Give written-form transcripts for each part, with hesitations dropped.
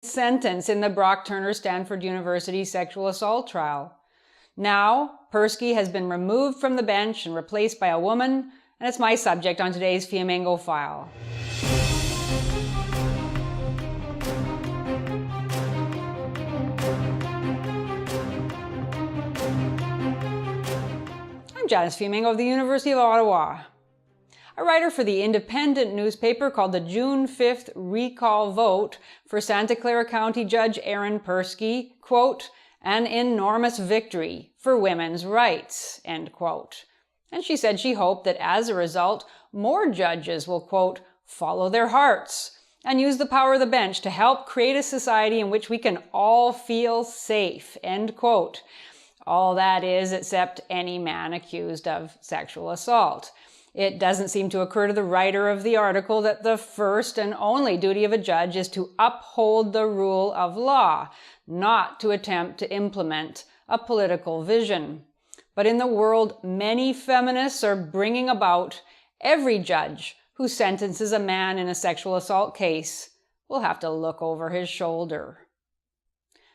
sentence in the Brock Turner Stanford University sexual assault trial. Now, Persky has been removed from the bench and replaced by a woman, and it's my subject on today's Fiamingo File. I'm Janice Fiamingo of the University of Ottawa. A writer for the independent newspaper called the June 5th recall vote for Santa Clara County Judge Aaron Persky, quote, "an enormous victory for women's rights," end quote. And she said she hoped that as a result, more judges will, quote, "follow their hearts and use the power of the bench to help create a society in which we can all feel safe," end quote. All that is, except any man accused of sexual assault. It doesn't seem to occur to the writer of the article that the first and only duty of a judge is to uphold the rule of law, not to attempt to implement a political vision. But in the world many feminists are bringing about, every judge who sentences a man in a sexual assault case will have to look over his shoulder.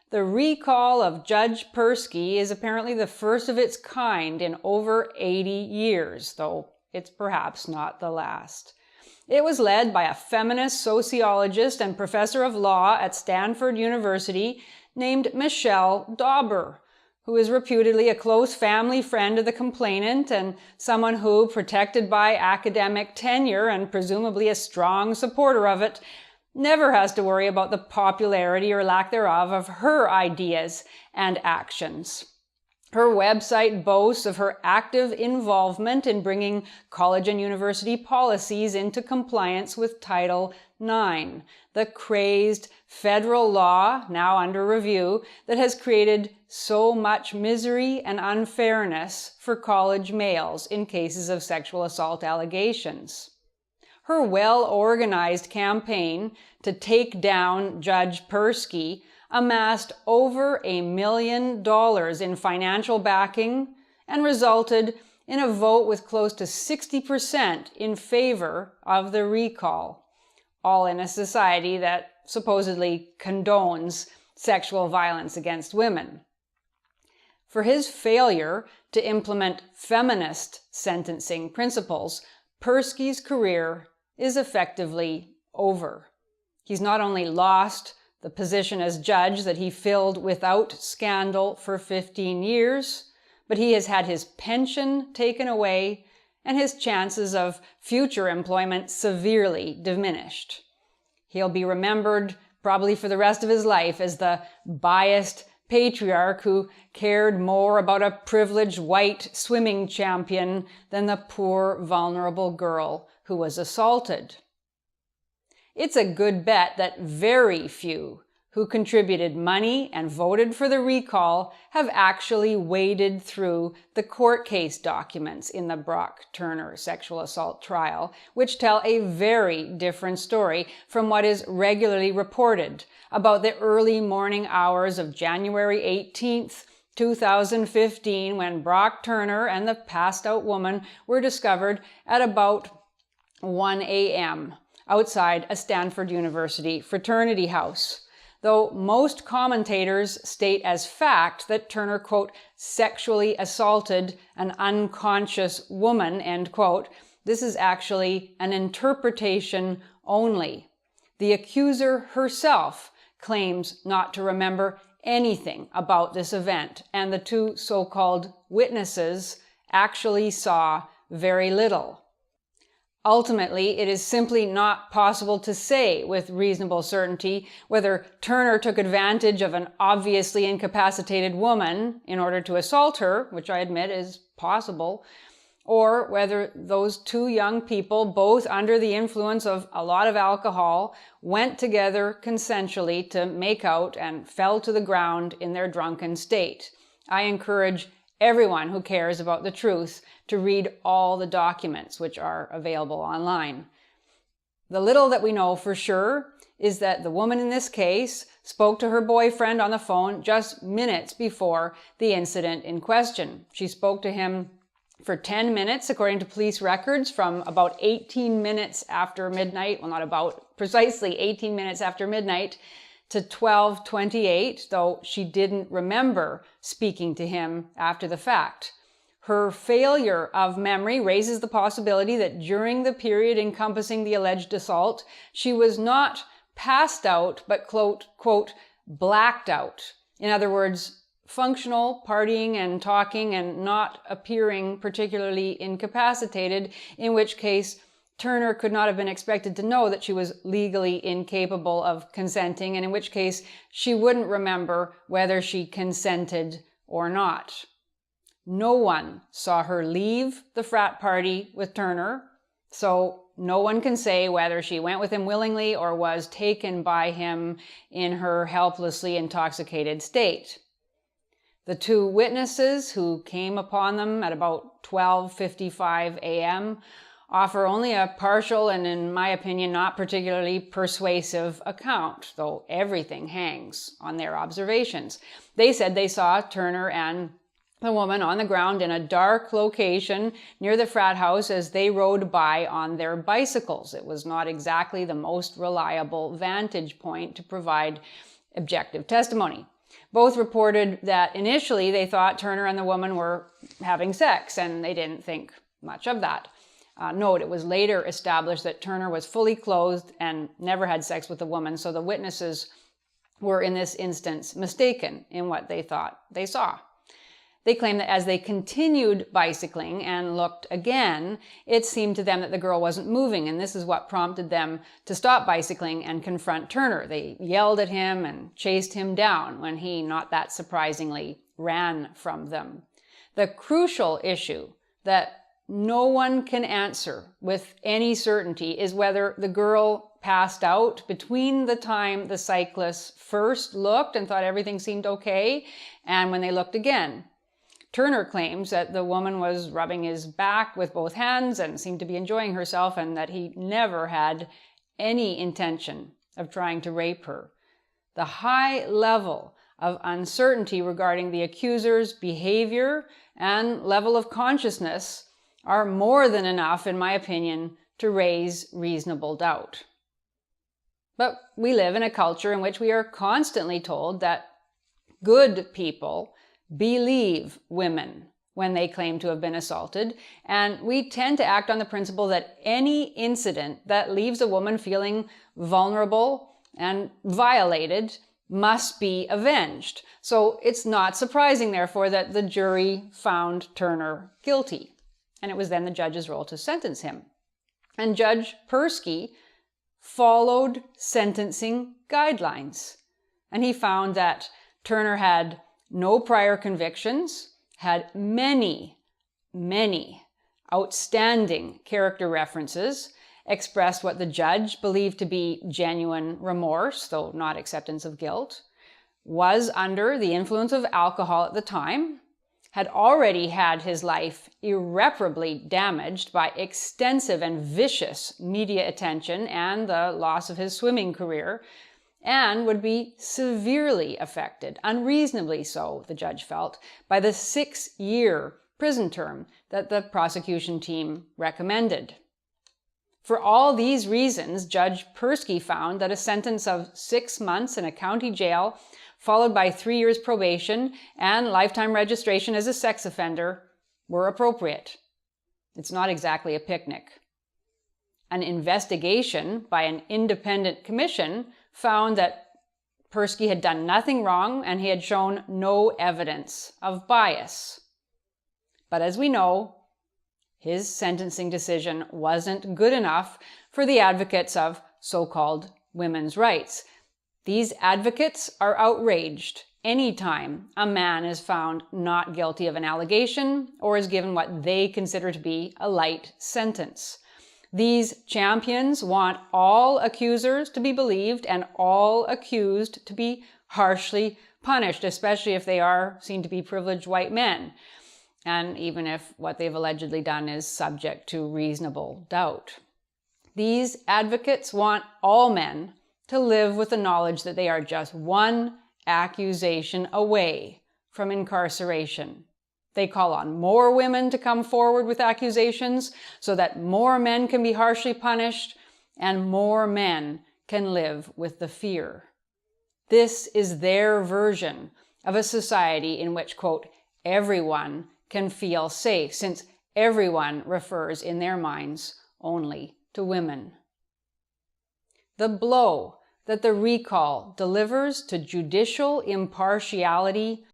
The recall of Judge Persky is apparently the first of its kind in over 80 years, though it's perhaps not the last. It was led by a feminist sociologist and professor of law at Stanford University named Michelle Dauber, who is reputedly a close family friend of the complainant and someone who, protected by academic tenure and presumably a strong supporter of it, never has to worry about the popularity or lack thereof of her ideas and actions. Her website boasts of her active involvement in bringing college and university policies into compliance with Title IX, the crazed federal law, now under review, that has created so much misery and unfairness for college males in cases of sexual assault allegations. Her well-organized campaign to take down Judge Persky amassed over $1 million in financial backing and resulted in a vote with close to 60% in favor of the recall, all in a society that supposedly condones sexual violence against women. For his failure to implement feminist sentencing principles, Persky's career is effectively over. He's not only lost the position as judge that he filled without scandal for 15 years, but he has had his pension taken away and his chances of future employment severely diminished. He'll be remembered probably for the rest of his life as the biased patriarch who cared more about a privileged white swimming champion than the poor, vulnerable girl who was assaulted. It's a good bet that very few who contributed money and voted for the recall have actually waded through the court case documents in the Brock Turner sexual assault trial, which tell a very different story from what is regularly reported about the early morning hours of January 18th, 2015, when Brock Turner and the passed-out woman were discovered at about 1 a.m. outside a Stanford University fraternity house. Though most commentators state as fact that Turner, quote, sexually assaulted an unconscious woman, end quote, this is actually an interpretation only. The accuser herself claims not to remember anything about this event, and the two so-called witnesses actually saw very little. Ultimately, it is simply not possible to say with reasonable certainty whether Turner took advantage of an obviously incapacitated woman in order to assault her, which I admit is possible, or whether those two young people, both under the influence of a lot of alcohol, went together consensually to make out and fell to the ground in their drunken state. I encourage everyone who cares about the truth to read all the documents which are available online. The little that we know for sure is that the woman in this case spoke to her boyfriend on the phone just minutes before the incident in question. She spoke to him for 10 minutes, according to police records, from about 18 minutes after midnight, well, not about, precisely 18 minutes after midnight, to 12:28, though she didn't remember speaking to him after the fact. Her failure of memory raises the possibility that during the period encompassing the alleged assault, she was not passed out, but quote, blacked out. In other words, functional, partying and talking and not appearing particularly incapacitated, in which case Turner could not have been expected to know that she was legally incapable of consenting, and in which case she wouldn't remember whether she consented or not. No one saw her leave the frat party with Turner, so no one can say whether she went with him willingly or was taken by him in her helplessly intoxicated state. The two witnesses who came upon them at about 12:55 a.m. offer only a partial and, in my opinion, not particularly persuasive account, though everything hangs on their observations. They said they saw Turner and the woman on the ground in a dark location near the frat house as they rode by on their bicycles. It was not exactly the most reliable vantage point to provide objective testimony. Both reported that initially they thought Turner and the woman were having sex, and they didn't think much of that. Note, it was later established that Turner was fully clothed and never had sex with the woman, so the witnesses were in this instance mistaken in what they thought they saw. They claim that as they continued bicycling and looked again, it seemed to them that the girl wasn't moving, and this is what prompted them to stop bicycling and confront Turner. They yelled at him and chased him down when he, not that surprisingly, ran from them. The crucial issue that no one can answer with any certainty is whether the girl passed out between the time the cyclists first looked and thought everything seemed okay and when they looked again. Turner claims that the woman was rubbing his back with both hands and seemed to be enjoying herself, and that he never had any intention of trying to rape her. The high level of uncertainty regarding the accuser's behavior and level of consciousness are more than enough, in my opinion, to raise reasonable doubt. But we live in a culture in which we are constantly told that good people believe women when they claim to have been assaulted, and we tend to act on the principle that any incident that leaves a woman feeling vulnerable and violated must be avenged. So it's not surprising, therefore, that the jury found Turner guilty, and it was then the judge's role to sentence him. And Judge Persky followed sentencing guidelines, and he found that Turner had no prior convictions, had many outstanding character references, expressed what the judge believed to be genuine remorse, though not acceptance of guilt, was under the influence of alcohol at the time, had already had his life irreparably damaged by extensive and vicious media attention and the loss of his swimming career, and would be severely affected, unreasonably so, the judge felt, by the 6-year prison term that the prosecution team recommended. For all these reasons, Judge Persky found that a sentence of 6 months in a county jail, followed by 3 years probation and lifetime registration as a sex offender, were appropriate. It's not exactly a picnic. An investigation by an independent commission found that Persky had done nothing wrong and he had shown no evidence of bias. But as we know, his sentencing decision wasn't good enough for the advocates of so-called women's rights. These advocates are outraged anytime a man is found not guilty of an allegation or is given what they consider to be a light sentence. These champions want all accusers to be believed and all accused to be harshly punished, especially if they are seen to be privileged white men, and even if what they've allegedly done is subject to reasonable doubt. These advocates want all men to live with the knowledge that they are just one accusation away from incarceration. They call on more women to come forward with accusations so that more men can be harshly punished and more men can live with the fear. This is their version of a society in which, quote, everyone can feel safe, since everyone refers in their minds only to women. The blow that the recall delivers to judicial impartiality